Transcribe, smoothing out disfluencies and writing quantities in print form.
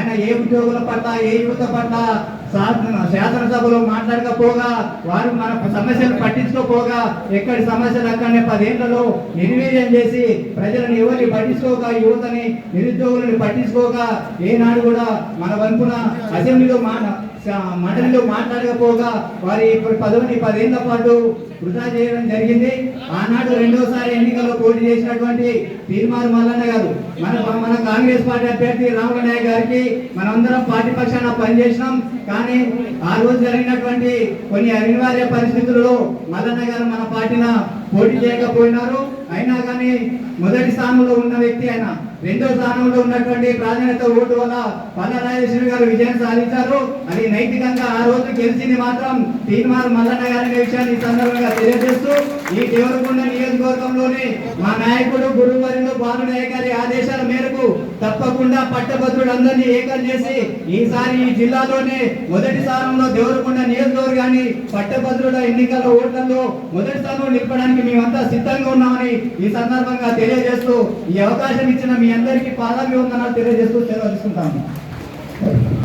ఆయన ఏ ఉద్యోగుల పట్ల ఏ యువత పట్ల శాసనసభలో మాట్లాడకపోగా వారు మన సమస్యలు పట్టించుకోపోగా ఎక్కడి సమస్యలు అక్కడనే 10 ఏళ్లలో నిర్వీర్యం చేసి ప్రజలను ఎవరిని పట్టించుకోక యువతని నిరుద్యోగులను పట్టించుకోక ఏనాడు కూడా మన వంపున అసెంబ్లీలో మండలిలో మాట్లాడకపోగా వారి పదవిని 10 ఏళ్ల పాటు వృధా చేయడం జరిగింది. ఆనాడు రెండోసారి ఎన్నికల్లో పోటీ చేసినటువంటి తీర్మార్ మల్లన్న గారు మన కాంగ్రెస్ పార్టీ అభ్యర్థి రాముల నాయక్ గారికి మనందరం పార్టీ పక్షాన పనిచేసినాం. కానీ ఆ రోజు జరిగినటువంటి కొన్ని అనివార్య పరిస్థితుల్లో మల్లన్న గారు మన పార్టీన పోటీ చేయకపోయినారు. అయినా కానీ మొదటి స్థానంలో ఉన్న వ్యక్తి ఆయన రెండో స్థానంలో ఉన్నటువంటి ప్రాధాన్యత ఓటు వల్ల పల్ల రాజేశ్వరి గారు విజయం సాధించారు. అది నైతికంగా ఆ రోజు గెలిచింది మాత్రం తీర్మార్ మల్లన్న గారి విషయాన్ని ఈ సందర్భంగా తెలియజేస్తూ ఈ దేవరకొండ నియోజకవర్గంలోని మా నాయకుడు గురువారిలో బాలునాయక్ గారి ఆదేశాల మేరకు తప్పకుండా పట్టభద్రులందరినీ ఏకం చేసి ఈసారి ఈ జిల్లాలోనే మొదటి స్థానంలో దేవరకొండ నియోజకవర్గాన్ని పట్టభద్రుల ఎన్నికల ఓట్లలో మొదటి స్థానంలో నిలపడానికి మేమంతా సిద్ధంగా ఉన్నామని ఈ సందర్భంగా తెలియజేస్తూ ఈ అవకాశం ఇచ్చిన మీ అందరికీ పాదాభివందనాలు తెలియజేస్తూ సెలవు తీసుకుంటాము.